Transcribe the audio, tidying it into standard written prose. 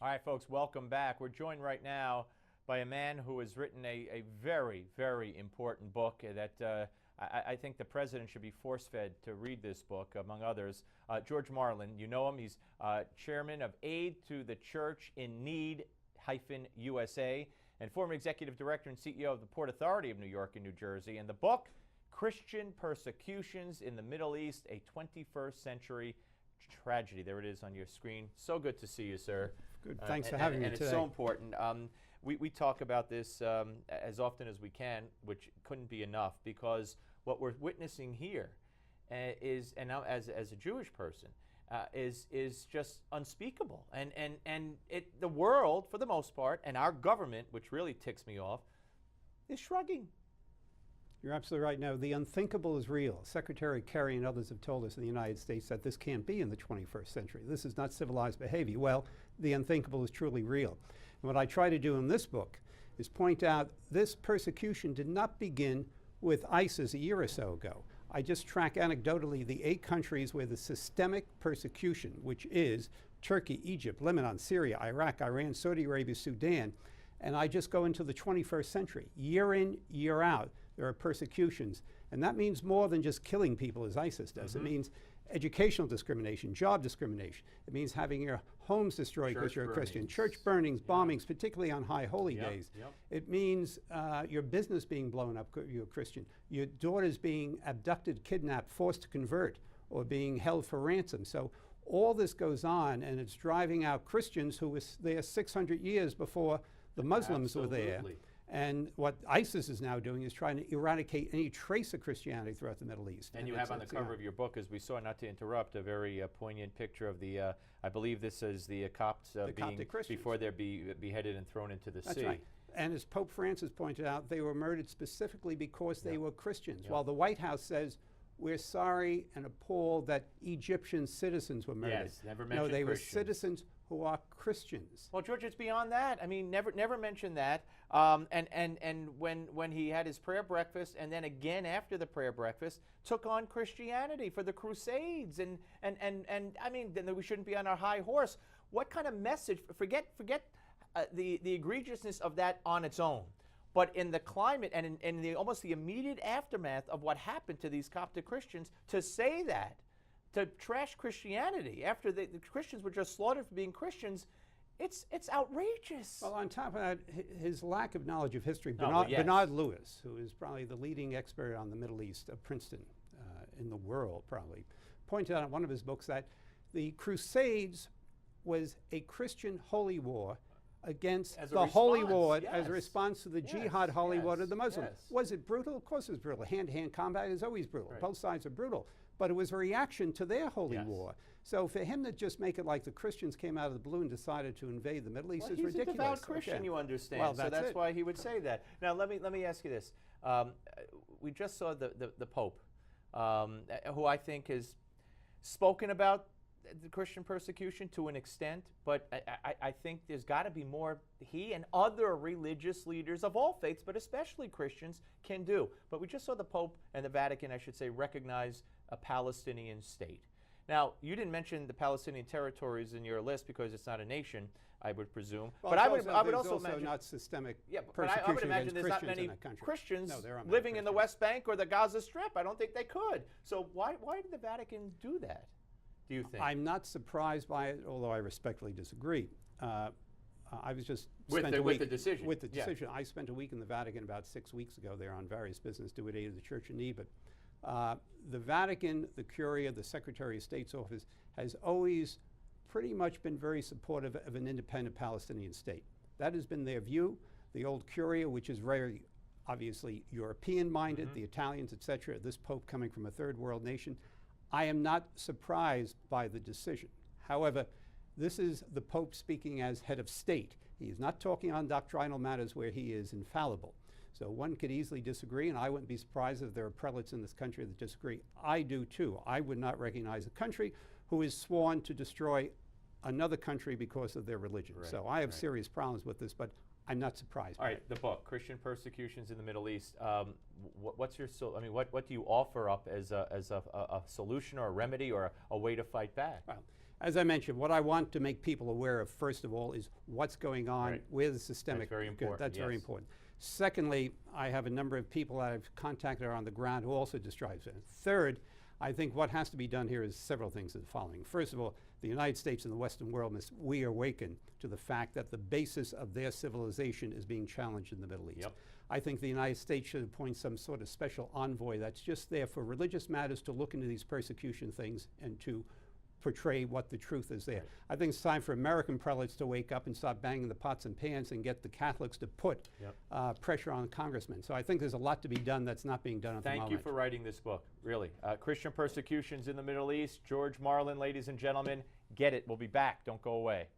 All right, folks, welcome back. We're joined right now by a man who has written a very, very important book that I think the president should be force-fed to read this book, among others. George Marlin, you know him. He's chairman of Aid to the Church in Need-USA and former executive director and CEO of the Port Authority of New York and New Jersey. And the book, Christian Persecutions in the Middle East, a 21st Century Tragedy. There it is on your screen. So good to see you, sir. Good. Thanks for having me today. And it's so important. We talk about this as often as we can, which couldn't be enough, because what we're witnessing here is, and now as a Jewish person, is just unspeakable. And the world, for the most part, and our government, which really ticks me off, is shrugging. You're absolutely right. Now, the unthinkable is real. Secretary Kerry and others have told us in the United States that this can't be in the 21st century. This is not civilized behavior. Well, the unthinkable is truly real. And what I try to do in this book is point out this persecution did not begin with ISIS a year or so ago. I just track anecdotally the 8 countries where the systemic persecution, which is Turkey, Egypt, Lebanon, Syria, Iraq, Iran, Saudi Arabia, Sudan, and I just go into the 21st century. Year in, year out, there are persecutions. And that means more than just killing people as ISIS does. It means educational discrimination, job discrimination. It means having your homes destroyed because you're a Christian. Church burnings, bombings, particularly on high holy days. It means your business being blown up because you're a Christian. Your daughters being abducted, kidnapped, forced to convert, or being held for ransom. So all this goes on, and it's driving out Christians who was there 600 years before the Muslims were there. And what ISIS is now doing is trying to eradicate any trace of Christianity throughout the Middle East. And you have on the cover of your book, as we saw, not to interrupt, a very poignant picture of the, I believe this is the Copts being, before they're beheaded and thrown into the sea. That's right. And as Pope Francis pointed out, they were murdered specifically because they were Christians, while the White House says, we're sorry and appalled that Egyptian citizens were murdered. Yes, never mentioned No, they Christians. were citizens who are Christians. Well, George, it's beyond that. I mean, never mentioned that. And when he had his prayer breakfast, and then again after the prayer breakfast, took on Christianity for the Crusades, and I mean, then we shouldn't be on our high horse. What kind of message? Forget the egregiousness of that on its own. But in the climate and in the almost the immediate aftermath of what happened to these Coptic Christians, to say that, to trash Christianity after the Christians were just slaughtered for being Christians, it's outrageous. Well, on top of that, his lack of knowledge of history, Bernard Lewis, who is probably the leading expert on the Middle East of Princeton in the world, probably, pointed out in one of his books that the Crusades was a Christian holy war against the holy war as a response to the jihad holy war of the Muslims. Was it brutal? Of course it was brutal. Hand-to-hand combat is always brutal. Both sides are brutal. But it was a reaction to their holy war. So for him to just make it like the Christians came out of the blue and decided to invade the Middle East is ridiculous. He's a devout Christian, you understand. Well, so that's why he would say that. Now let me ask you this. We just saw the Pope, who I think has spoken about the Christian persecution to an extent, but I think there's got to be more he and other religious leaders of all faiths, but especially Christians, can do. But we just saw the Pope and the Vatican, I should say, recognize a Palestinian state. Now, you didn't mention the Palestinian territories in your list because it's not a nation, I would presume. Well, but I would also imagine not systemic but persecution I would imagine there's not many Christians living in the West Bank or the Gaza Strip. I don't think they could. So why did the Vatican do that, do you think? I'm not surprised by it, although I respectfully disagree. I was just with the decision. With the decision. I spent a week in the Vatican about 6 weeks ago there on various business due at Aid of the Church in Need. But the Vatican, the Curia, the Secretary of State's office has always pretty much been very supportive of an independent Palestinian state. That has been their view. The old Curia, which is very obviously European-minded, the Italians, etc., this Pope coming from a third world nation, I am not surprised by the decision. However, this is the Pope speaking as head of state. He is not talking on doctrinal matters where he is infallible. So one could easily disagree, and I wouldn't be surprised if there are prelates in this country that disagree. I do too. I would not recognize a country who is sworn to destroy another country because of their religion. So I have serious problems with this, but I'm not surprised. All right, the book, Christian Persecutions in the Middle East. What's your, what do you offer up as a solution or a remedy or a way to fight back? Well, As I mentioned, what I want to make people aware of, first of all, is what's going on, Right. where the systemic. That's very important, That's very yes. important. Secondly, I have a number of people that I've contacted on the ground who also describes it. Third, I think what has to be done here is several things are the following. First of all, the United States and the Western world must awaken to the fact that the basis of their civilization is being challenged in the Middle East. Yep. I think the United States should appoint some sort of special envoy that's just there for religious matters to look into these persecution things and to portray what the truth is there. Right. I think it's time for American prelates to wake up and start banging the pots and pans and get the Catholics to put Yep. pressure on congressmen. So I think there's a lot to be done that's not being done at the moment. Thank you for writing this book, really. Christian Persecutions in the Middle East. George Marlin, ladies and gentlemen, get it. We'll be back. Don't go away.